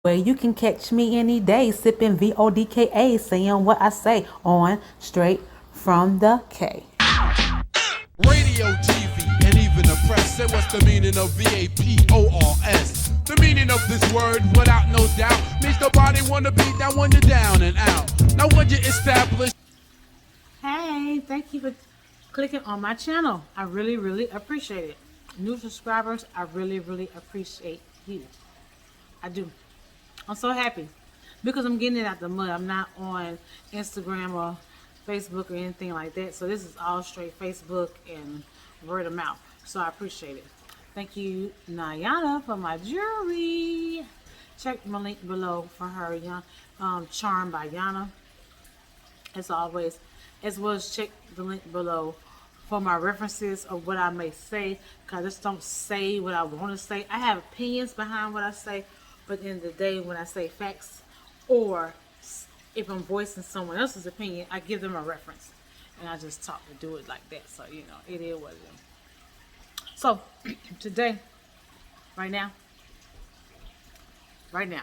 Where you can catch me any day, sipping vodka, saying what I say on Straight from the K. Radio, TV, and even the press say what's the meaning of VAPORS. The meaning of this word, without no doubt, means nobody wanna be down when you're down and out. Now when you establish. Hey, thank you for clicking on my channel. I really appreciate it. New subscribers, I really appreciate you. I do. I'm so happy because I'm getting it out the mud. I'm not on Instagram or Facebook or anything like that. So this is all straight Facebook and word of mouth. So I appreciate it. Thank you, Yana, for my jewelry. Check my link below for her Charm by Yana. As always, as well as check the link below for my references of what I may say, because I just don't say what I want to say. I have opinions behind what I say, but at the end of the day, when I say facts, or if I'm voicing someone else's opinion, I give them a reference, and I just talk to do it like that. So, you know, it is what it is. So, today, right now. Okay,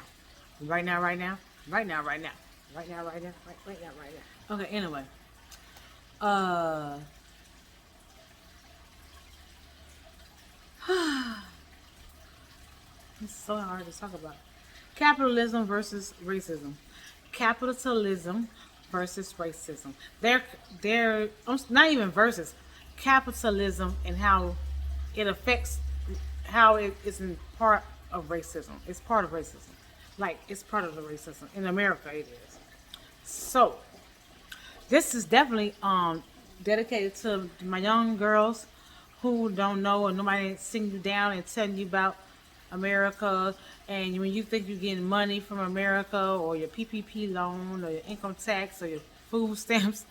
anyway. It's so hard to talk about. Capitalism versus racism. Capitalism versus racism. They're not even versus. Capitalism and how it affects, how it is in part of racism. It's part of racism. Like, it's part of the racism. In America, it is. So, this is definitely dedicated to my young girls who don't know, or nobody sitting you down and telling you about America. And when you think you're getting money from America, or your PPP loan, or your income tax, or your food stamps,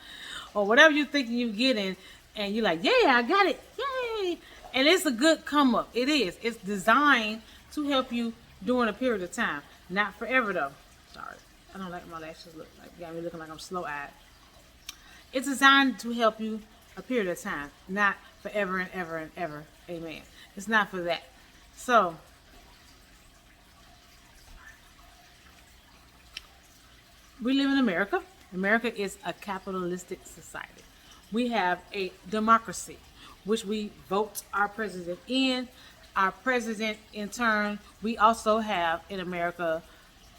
or whatever you think you're getting, and you're like, yeah, I got it, yay! And it's a good come up. It is. It's designed to help you during a period of time. Not forever though. Sorry, I don't like my lashes look like, got me looking like I'm slow-eyed. It's designed to help you a period of time, not forever and ever and ever. Amen. It's not for that. So, we live in America. America is a capitalistic society. We have a democracy, which we vote our president in. Our president, in turn, we also have in America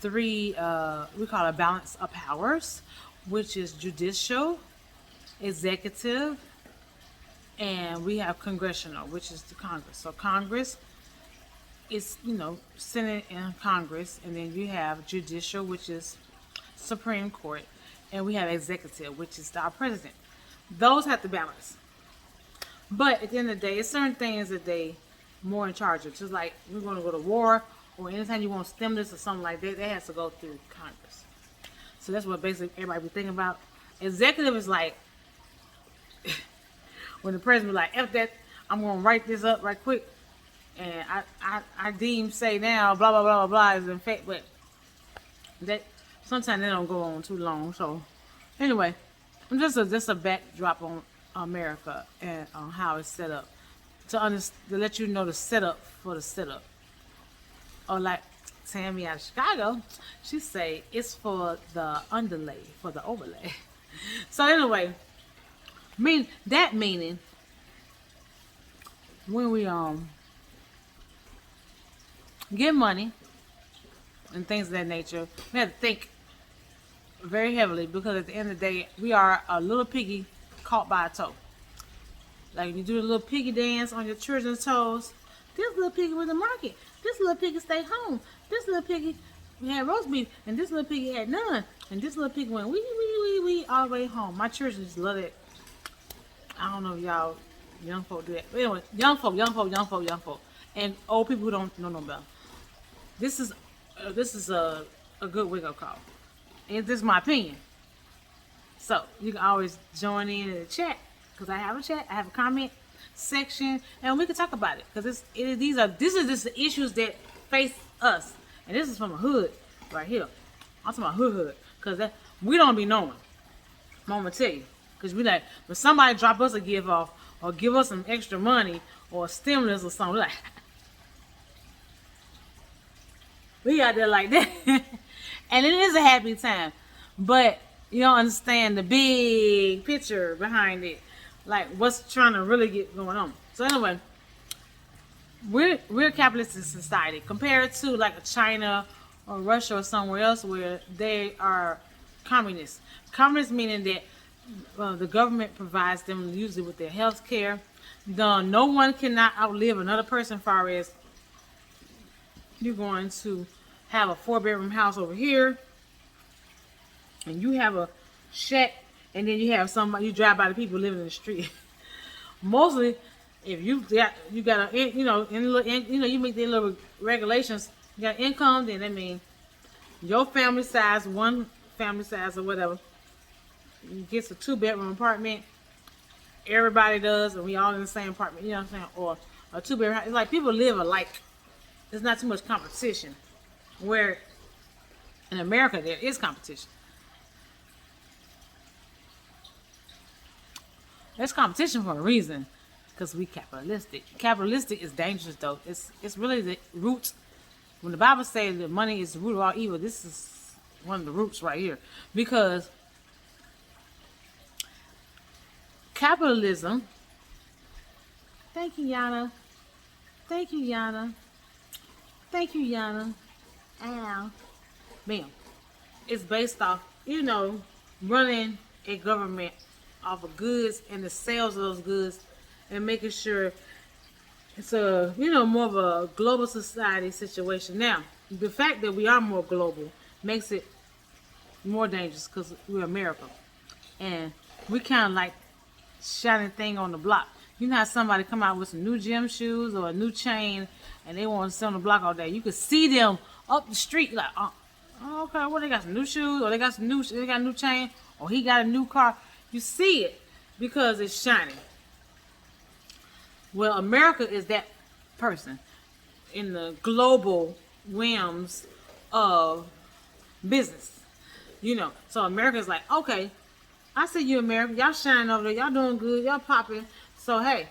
three, we call it balance of powers, which is judicial, executive, and we have congressional, which is the Congress. So Congress is, you know, Senate and Congress, and then you have judicial, which is Supreme Court, and we have executive, which is our president. Those have to balance. But at the end of the day, it's certain things that they more in charge of. Just like we're going to go to war, or anytime you want stimulus or something like that, that has to go through Congress. So that's what basically everybody be thinking about. Executive is like when the president be like, F that, I'm going to write this up right quick, and I deem say now blah blah blah blah blah is in fact, but that sometimes they don't go on too long. So anyway, I'm just a backdrop on America and on how it's set up, to let you know the setup for the setup. Or like Tammy out of Chicago, she say it's for the underlay, for the overlay. So anyway, meaning when we get money and things of that nature, we have to think very heavily, because at the end of the day, we are a little piggy caught by a toe. Like you do the little piggy dance on your children's toes. This little piggy was in the market. This little piggy stayed home. This little piggy had roast beef, and this little piggy had none. And this little piggy went wee all the way home. My children just love it. I don't know if y'all young folk do that. But anyway, young folk, and old people who don't know no better. This is a good wake up call. And this is my opinion. So you can always join in the chat, because I have a chat, I have a comment section, and we can talk about it, because this is just the issues that face us, and this is from a hood right here. I'm talking about hood, because we don't be knowing. I'm gonna tell you, because we like, when somebody drop us a gift off, or give us some extra money, or a stimulus or something, we're like, We out there like that. And it is a happy time. But you don't understand the big picture behind it. Like what's trying to really get going on. So anyway, we're a capitalist society compared to like China or Russia or somewhere else where they are communists. Communists meaning that the government provides them usually with their health care. No one cannot outlive another person as far as you're going to have a 4-bedroom house over here and you have a shack and then you have somebody, you drive by the people living in the street. Mostly if you got a, you make their little regulations, you got income, then that means your family size, one family size or whatever, gets a 2-bedroom apartment. Everybody does, and we all in the same apartment, you know what I'm saying? Or a 2-bedroom house. It's like people live alike. There's not too much competition. Where in America there is competition. There's competition for a reason, because we capitalistic. Capitalistic is dangerous though. It's really the root. When the Bible says that money is the root of all evil, this is one of the roots right here. Because capitalism, thank you, Yana. Thank you, Yana. Thank you, Yana. Ow. Bam. It's based off, running a government off of goods and the sales of those goods and making sure it's a, more of a global society situation. Now, the fact that we are more global makes it more dangerous because we're America. And we kind of like shining thing on the block. You know how somebody come out with some new gym shoes or a new chain and they want to sit on the block all day. You can see them up the street like, oh, okay, well, they got some new shoes or they got a new chain or he got a new car. You see it because it's shining. Well, America is that person in the global realms of business. So America is like, okay, I see you, America. Y'all shining over there. Y'all doing good. Y'all popping. So, hey,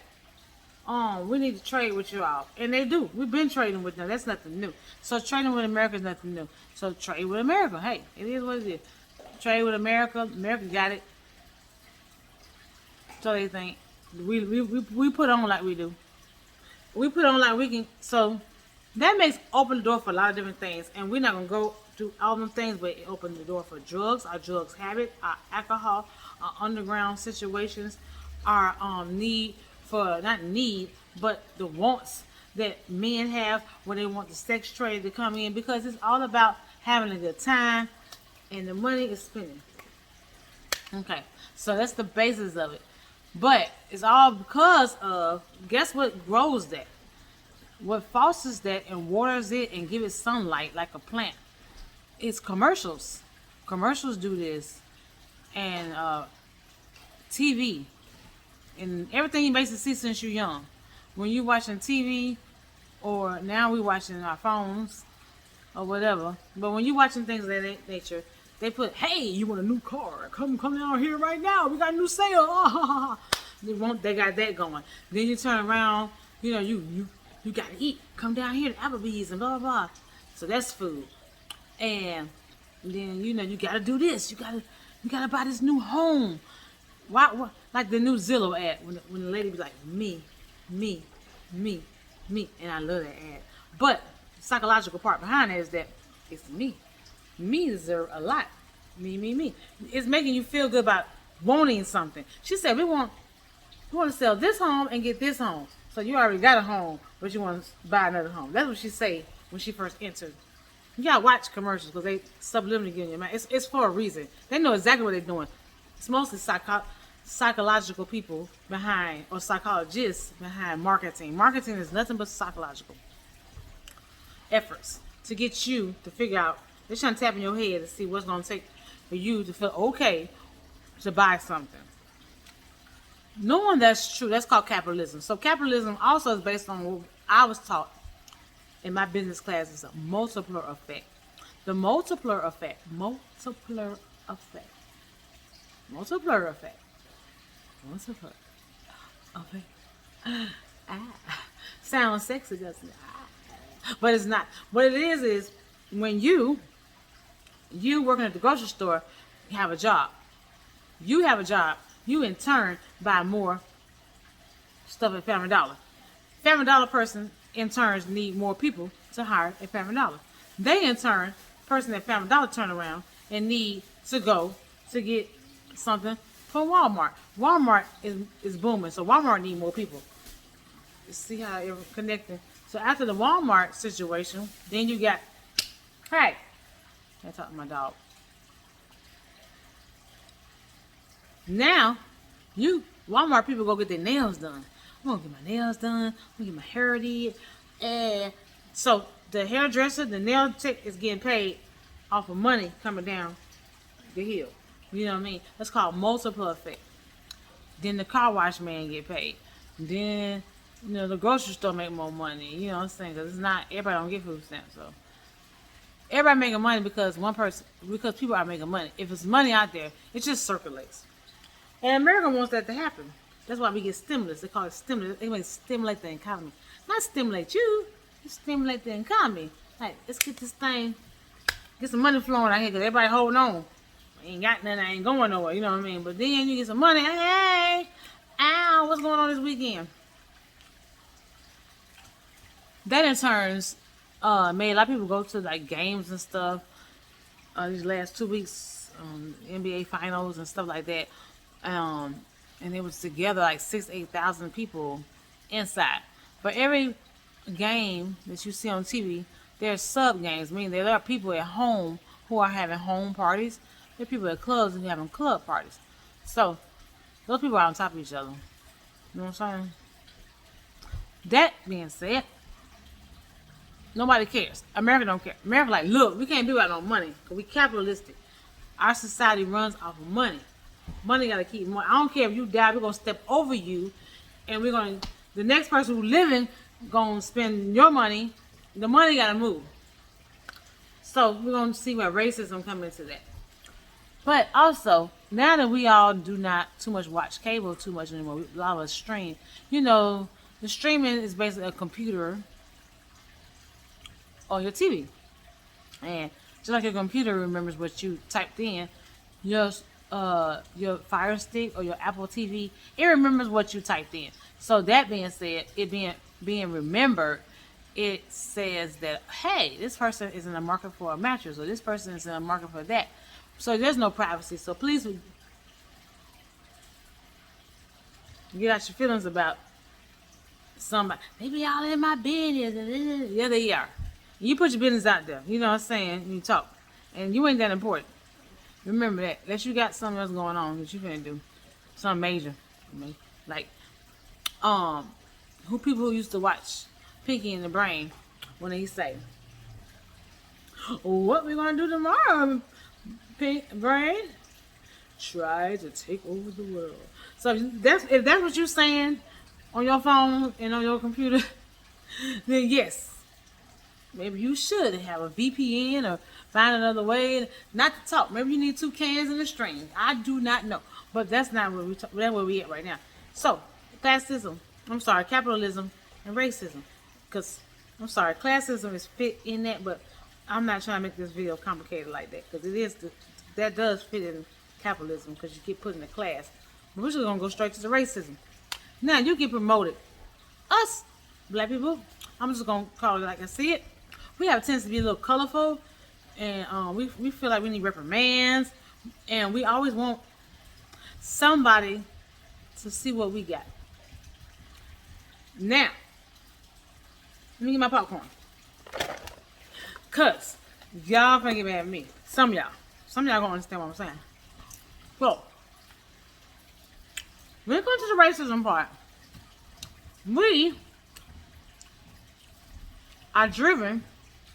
we need to trade with you all. And they do. We've been trading with them. That's nothing new. So, trading with America is nothing new. So, trade with America. Hey, it is what it is. Trade with America. America got it. So, they think. We put on like we do. We put on like we can. So, that makes open the door for a lot of different things. And we're not going to go through all them things, but it opens the door for drugs, our drugs habit, our alcohol, our underground situations, our need for, not need, but the wants that men have when they want the sex trade to come in, because it's all about having a good time and the money is spending. Okay, so that's the basis of it. But it's all because of, guess what grows that? What fosters that and waters it and give it sunlight like a plant? It's commercials. Commercials do this. And TV. And everything you basically see since you're young. When you're watching TV, or now we're watching our phones, or whatever. But when you're watching things of that nature, they put, hey, you want a new car? Come down here right now. We got a new sale. They got that going. Then you turn around, you got to eat. Come down here to Applebee's and blah, blah, blah. So that's food. And then, you got to do this. You got to buy this new home. Why, like the new Zillow ad, when the lady be like, me. And I love that ad. But the psychological part behind it is that it's me. Me deserve a lot. Me. It's making you feel good about wanting something. She said, we want to sell this home and get this home. So you already got a home, but you want to buy another home. That's what she said when she first entered. You gotta watch commercials because they subliminally get in your mind. It's for a reason. They know exactly what they're doing. It's mostly psychological people behind, or psychologists behind marketing. Marketing is nothing but psychological efforts to get you to figure out. They're trying to tap in your head to see what's going to take for you to feel okay to buy something. Knowing that's true, that's called capitalism. So capitalism also is based on what I was taught in my business class, is a multiplier effect. The multiplier effect. Sounds sexy, doesn't it? But it's not. What it is when you working at the grocery store, you have a job. You have a job. You in turn buy more stuff at Family Dollar. Family Dollar person in turns need more people to hire at Family Dollar. They in turn, person at Family Dollar turn around and need to go to get something from Walmart. Walmart is booming, so Walmart need more people. You see how it's connecting. So after the Walmart situation, then you got, hey, I talk to my dog. Now, Walmart people go get their nails done. I'm gonna get my nails done. I'm gonna get my hair did. And so the hairdresser, the nail tech is getting paid off of money coming down the hill. You know what I mean? That's called multiple effect. Then the car wash man get paid. Then, the grocery store make more money. You know what I'm saying? Because it's not, everybody don't get food stamps. So everybody making money because people are making money. If it's money out there, it just circulates. And America wants that to happen. That's why we get stimulus. They call it stimulus. They want to stimulate the economy. Not stimulate you. Stimulate the economy. Like, let's get this thing, get some money flowing out here because everybody holding on. Ain't got nothing. I ain't going nowhere. You know what I mean? But then you get some money. Hey, ow, what's going on this weekend? That in turns made a lot of people go to like games and stuff. These last 2 weeks, NBA finals and stuff like that. And it was together like 8,000 people inside. For every game that you see on TV, there's sub games, meaning there are people at home who are having home parties. There are people at clubs who are having club parties. So those people are on top of each other. You know what I'm saying? That being said, nobody cares. America don't care. America like, look, we can't do it no money because we capitalistic. Our society runs off of money. Money gotta keep money. I don't care if you die, we're gonna step over you, and the next person who's living gonna spend your money. The money gotta move. So we're gonna see where racism come into that. But also, now that we all do not too much watch cable too much anymore, a lot of us stream. The streaming is basically a computer on your TV, and just like your computer remembers what you typed in, your Fire Stick or your Apple TV, it remembers what you typed in. So that being said, it being remembered, it says that, hey, this person is in the market for a mattress, or this person is in the market for that. So there's no privacy. So please get out your feelings about somebody. Maybe y'all in my business. Yeah, they are. You put your business out there. You know what I'm saying? You talk. And you ain't that important. Remember that. Unless you got something else going on that you finna do. Something major. Like, people who used to watch Pinky and the Brain when they say, what we gonna do tomorrow, Brain? Try to take over the world. So if that's what you're saying on your phone and on your computer, then yes. Maybe you should have a VPN or find another way not to talk. Maybe you need 2 cans and a string. I do not know. But that's not where that's where we at right now. So, capitalism and racism. Because, classism is fit in that, but I'm not trying to make this video complicated like that. Because that does fit in capitalism because you get put in a class. But we're just going to go straight to the racism. Now, you get promoted. Us, black people, I'm just going to call it like I see it. We have a tendency to be a little colorful, and we feel like we need reprimands, and we always want somebody to see what we got. Now, let me get my popcorn. Cause y'all finna get mad at me. Some of y'all gonna understand what I'm saying. So, when it comes to the racism part, we are driven,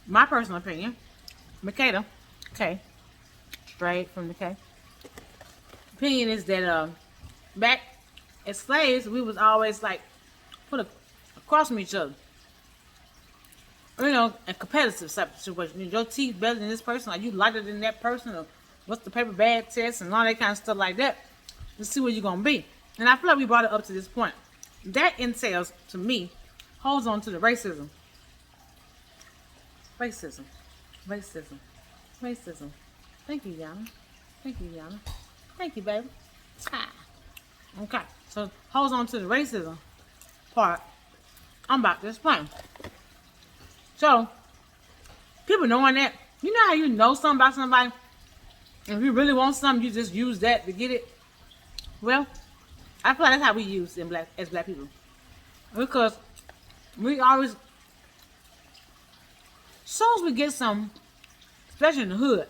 my personal opinion, Makeda, K, straight from the K. Opinion is that back as slaves, we was always like put across from each other. A competitive type of situation. Your teeth better than this person, or you lighter than that person, or what's the paper bag test and all that kind of stuff like that. Let's see where you're gonna be. And I feel like we brought it up to this point. That entails, to me, holds on to the racism. Racism. Racism. Racism. Thank you, Yana. Thank you, Yana. Thank you, baby. Ah. Okay, so hold on to the racism part. I'm about to explain. So, people knowing that, you know how you know something about somebody, and if you really want something, you just use that to get it. Well, I feel like that's how we use as black people, because we always, as soon as we get something, especially in the hood,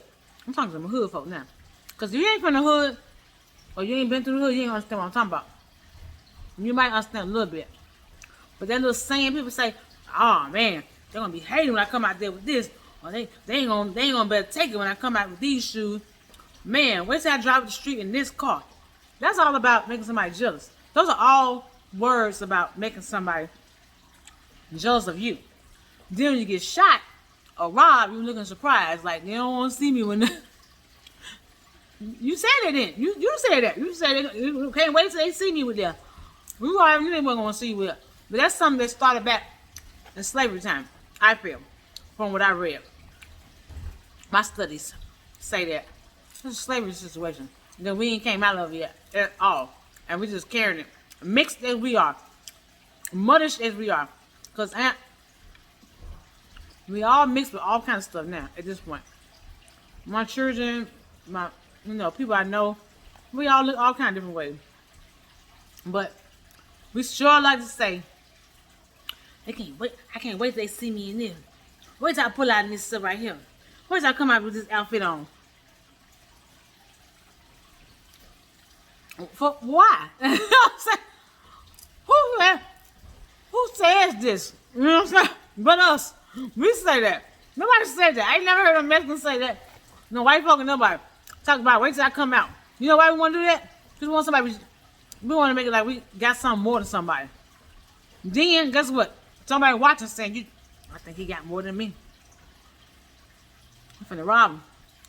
I'm talking to the hood folk now, because if you ain't from the hood, or you ain't been through the hood, you ain't understand what I'm talking about. You might understand a little bit, but that little saying people say, "Oh man, they're gonna be hating when I come out there with this, or they ain't gonna better take it when I come out with these shoes." Man, wait till I drive the street in this car. That's all about making somebody jealous. Those are all words about making somebody jealous of you. Then when you get shot or robbed, you looking surprised, like they don't want to see me when. You said it then. You said that. You said you can't wait till they see me with that. We already knew they weren't gonna see you with it. But that's something that started back in slavery time. I feel, from what I read, my studies say that it's a slavery situation. That we ain't came out of it yet at all, and we just carrying it, mixed as we are, muddish as we are, cause we all mixed with all kinds of stuff now at this point. My children, people I know, we all look all kinds of different ways. But we sure like to say, they can't wait. I can't wait till they see me in this. Wait till I pull out in this stuff right here. Wait till I come out with this outfit on. For why? You know what I'm saying? Who says this? You know what I'm saying? But us. We say that. Nobody said that. I ain't never heard a Mexican say that. No white folk or nobody. Talk about wait till I come out. You know why we want to do that? Because we want somebody. We want to make it like we got something more than somebody. Then guess what? Somebody watching saying, I think he got more than me. I'm finna rob him.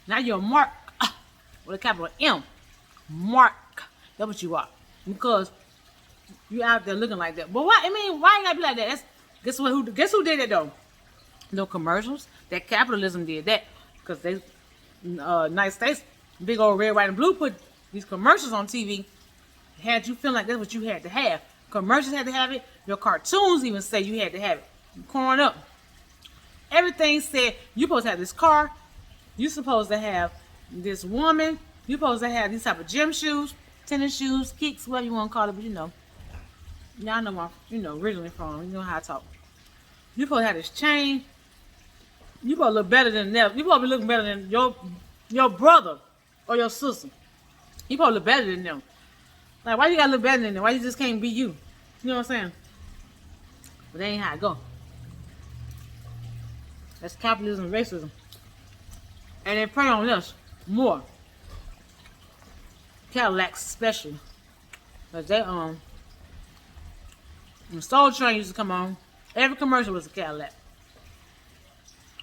Now you're a mark with a capital M. Mark. That's what you are. Because you out there looking like that. But why? I mean, why you gotta be like that? Guess who did it though? No commercials. That capitalism did that. Because they, United States, big old red, white, and blue put these commercials on TV. Had you feel like that's what you had to have. Commercials had to have it. Your cartoons even say you had to have it. Growing up, everything said you supposed to have this car. You supposed to have this woman. You supposed to have these type of gym shoes, tennis shoes, kicks, whatever you want to call it. But y'all know where I'm, originally from. You know how I talk. You supposed to have this chain. You supposed to look better than them. You supposed to be looking better than your brother or your sister. You supposed to look better than them. Like, why you gotta look better than them? Why you just can't be you? You know what I'm saying? But that ain't how it go. That's capitalism and racism. And they prey on us more. Cadillacs especially. Because they, when Soul Train used to come on, every commercial was a Cadillac.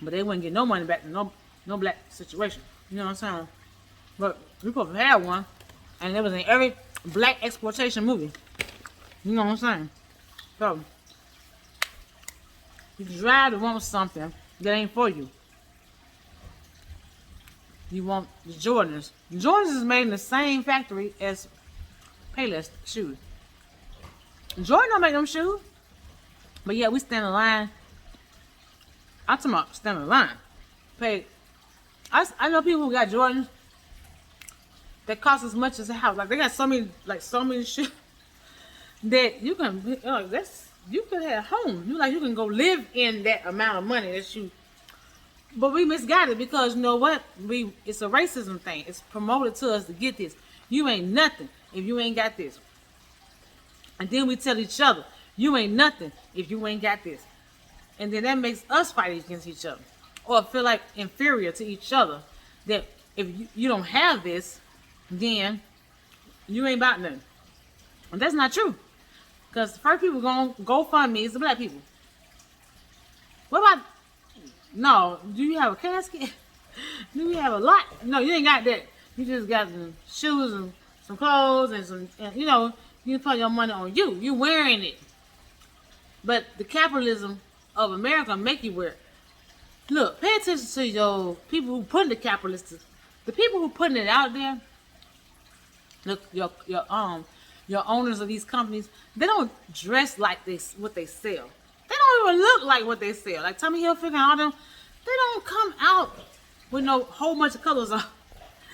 But they wouldn't get no money back to no black situation. You know what I'm saying? But we supposed to have one. And it was in every black exploitation movie. You know what I'm saying? So, you drive to want something that ain't for you. You want the Jordans. The Jordans is made in the same factory as Payless shoes. Jordan don't make them shoes. But yeah, we stand in line. I'm talking about stand in line. I know people who got Jordans that cost as much as a house. Like they got so many shoes that you can you could have a home. You can go live in that amount of money that you. But we misguided because you know what? It's a racism thing. It's promoted to us to get this. You ain't nothing if you ain't got this. And then we tell each other, you ain't nothing if you ain't got this. And then that makes us fight against each other. Or feel like inferior to each other. That if you don't have this, then you ain't about nothing. And that's not true. Because the first people going to go fund me is the black people. What about... No, do you have a casket? Do you have a lot? No, you ain't got that. You just got some shoes and some clothes and some, you put your money on you. You wearing it. But the capitalism of America make you wear it. Look, pay attention to your people who putting the capitalistic, the people who putting it out there. Look, your owners of these companies, they don't dress like this what they sell. They don't even look like what they sell. Like Tommy Hilfiger and all them, they don't come out with no whole bunch of colors on.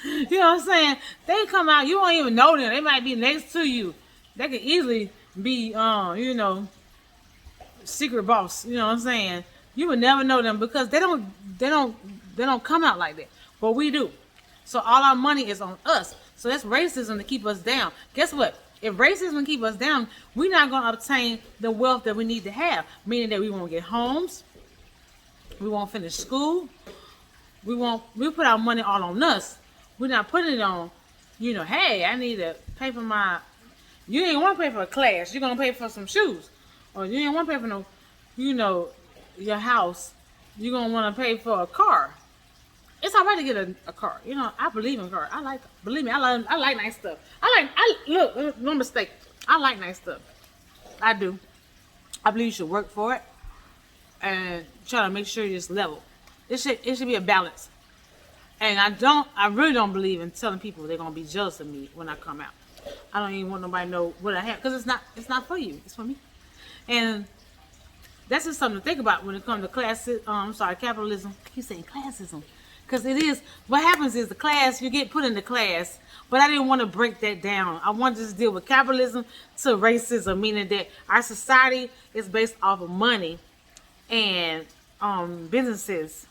You know what I'm saying? They come out, you won't even know them. They might be next to you. They could easily be, you know, secret boss. You know what I'm saying? You would never know them because they don't come out like that. But we do. So all our money is on us. So that's racism to keep us down. Guess what? If racism keep us down, we're not going to obtain the wealth that we need to have. Meaning that we won't get homes. We won't finish school. We put our money all on us. We're not putting it on, you know, hey, I need to pay for my, you ain't want to pay for a class. You're going to pay for some shoes. Or you ain't want to pay for no, you know, your house. You're going to want to pay for a car. It's all right to get a car. You know, I believe in cars. Believe me, I like nice stuff. Look, no mistake. I like nice stuff. I do. I believe you should work for it and try to make sure it's level. It should be a balance. And I really don't believe in telling people they're going to be jealous of me when I come out. I don't even want nobody to know what I have because it's not for you. It's for me. And that's just something to think about when it comes to capitalism. I keep saying classism. Because it is, what happens is the class, you get put in the class, but I didn't want to break that down. I wanted to just deal with capitalism to racism, meaning that our society is based off of money and businesses.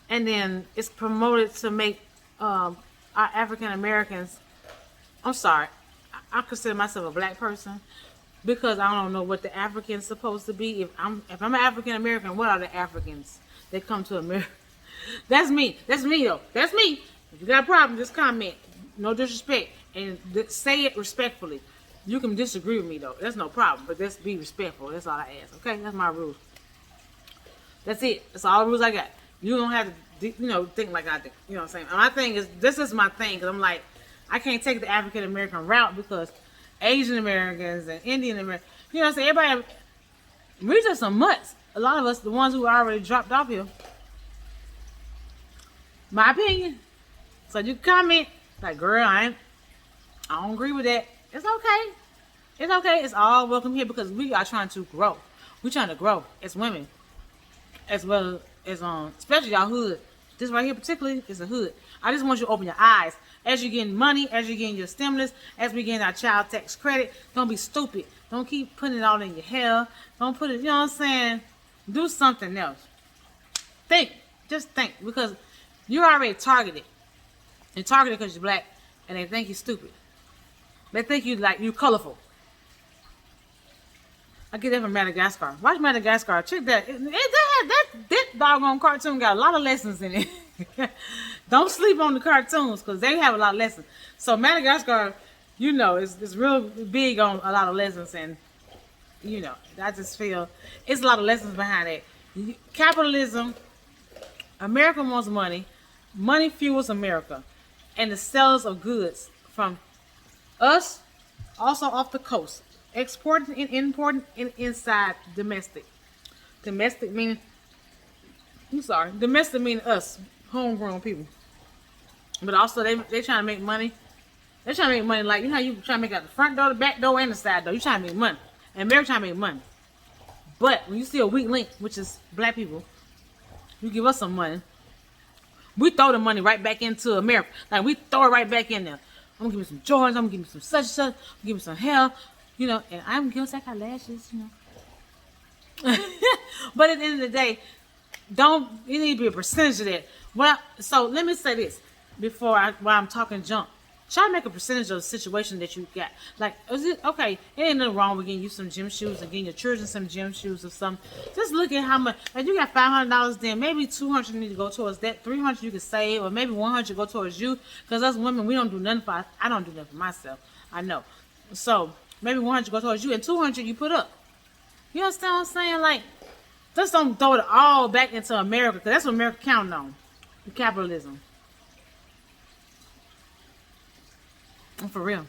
And then it's promoted to make our African Americans, I'm sorry, I consider myself a black person because I don't know what the African's supposed to be. If I'm an African American, what are the Africans that come to America? That's me. That's me, though. That's me. If you got a problem, just comment. No disrespect. And say it respectfully. You can disagree with me, though. That's no problem. But just be respectful. That's all I ask. Okay? That's my rules. That's it. That's all the rules I got. You don't have to, you know, think like I think. You know what I'm saying? My thing is, this is my thing. Because I'm like, I can't take the African American route because Asian Americans and Indian Americans, you know what I'm saying? Everybody, we're just some mutts. A lot of us, the ones who already dropped off here. My opinion. So you comment like, girl, I don't agree with that. It's okay. It's okay. It's all welcome here because we are trying to grow. We're trying to grow as women, as well as especially y'all hood. This right here particularly is a hood. I just want you to open your eyes as you're getting money, as you're getting your stimulus, as we getting our child tax credit. Don't be stupid. Don't keep putting it all in your hair. Don't put it. You know what I'm saying? Do something else. Think. Just think because you're already targeted. You're targeted because you're black, and they think you're stupid. They think you're colorful. I get that from Madagascar. Watch Madagascar. Check that. That doggone cartoon got a lot of lessons in it. Don't sleep on the cartoons because they have a lot of lessons. So Madagascar, you know, is real big on a lot of lessons, and you know, I just feel it's a lot of lessons behind it. Capitalism. America wants money. Money fuels America and the sellers of goods from us, also off the coast, exporting and importing and inside domestic. Domestic meaning us, homegrown people. But also they trying to make money. They're trying to make money like, you know how you trying to make out the front door, the back door, and the side door. You trying to make money. And America trying to make money. But when you see a weak link, which is black people, you give us some money. We throw the money right back into America. Like, we throw it right back in there. I'm going to give me some Jordans. I'm going to give me some such and such. I'm going to give me some hair. You know, and I'm guilty. I got lashes, you know. But at the end of the day, you need to be a percentage of that. Well, so let me say this while I'm talking junk. Try to make a percentage of the situation that you got. Like, is it okay? It ain't nothing wrong with getting you some gym shoes and getting your children some gym shoes or something. Just look at how much. If you got $500, then maybe $200 need to go towards that. $300 you can save, or maybe $100 go towards you. Because us women, we don't do nothing for. I don't do nothing for myself. I know. So maybe $100 go towards you, and $200 you put up. You understand what I'm saying? Like, just don't throw it all back into America, because that's what America counting on. The capitalism. And for real.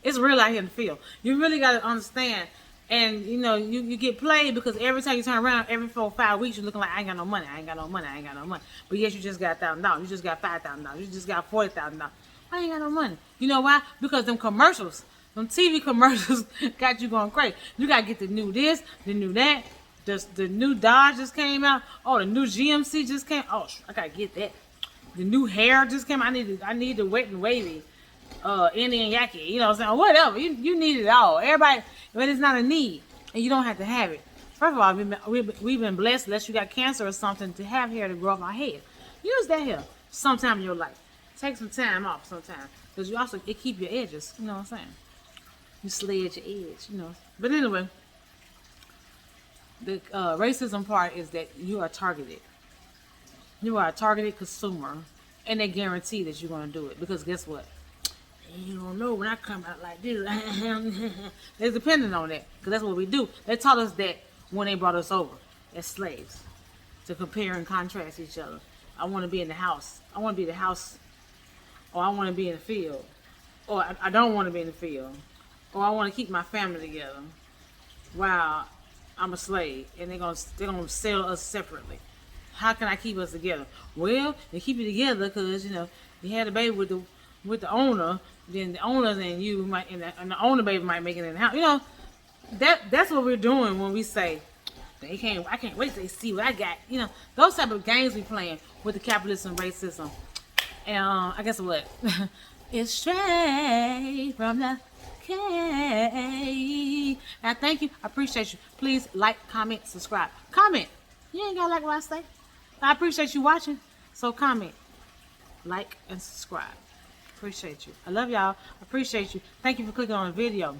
It's real out here in the field. You really got to understand And you know, you get played because every time you turn around, every 4 or 5 weeks, you're looking like, I ain't got no money, I ain't got no money, I ain't got no money. But yes, you just got $1,000, you just got $5,000, you just got $40,000. I ain't got no money. You know why? Because them commercials, them TV commercials got you going crazy. You gotta get the new this, the new that. The new Dodge just came out. Oh, the new GMC just came. Oh, I gotta get that. The new hair just came out. I need the wet and wavy, Indian yaki. You know what I'm saying? Whatever. You need it all. Everybody, but it's not a need, and you don't have to have it. First of all, we've been blessed, unless you got cancer or something, to have hair to grow off our head. Use that hair sometime in your life. Take some time off sometime, because you also, it keep your edges. You know what I'm saying? You sledge your edge. You know. But anyway, the racism part is that you are targeted. You are a targeted consumer, and they guarantee that you're going to do it, because guess what? You don't know when I come out like this. They're dependent on that, because that's what we do. They taught us that when they brought us over as slaves, to compare and contrast each other. I want to be in the house. I want to be in the house, or I want to be in the field, or I don't want to be in the field, or I want to keep my family together. Wow, I'm a slave, and they're gonna sell us separately. How can I keep us together? Well, they keep you together because, you know, you had a baby with the owner, then the owners and you might, and the owner baby might make it in the house. You know, that's what we're doing when we say I can't wait till they see what I got. You know, those type of games we playing with the capitalism and racism. And I guess what? It's straight from the K. I thank you. I appreciate you. Please like, comment, subscribe. Comment. You ain't gotta like what I say. I appreciate you watching. So comment, like, and subscribe. Appreciate you. I love y'all. Appreciate you. Thank you for clicking on the video.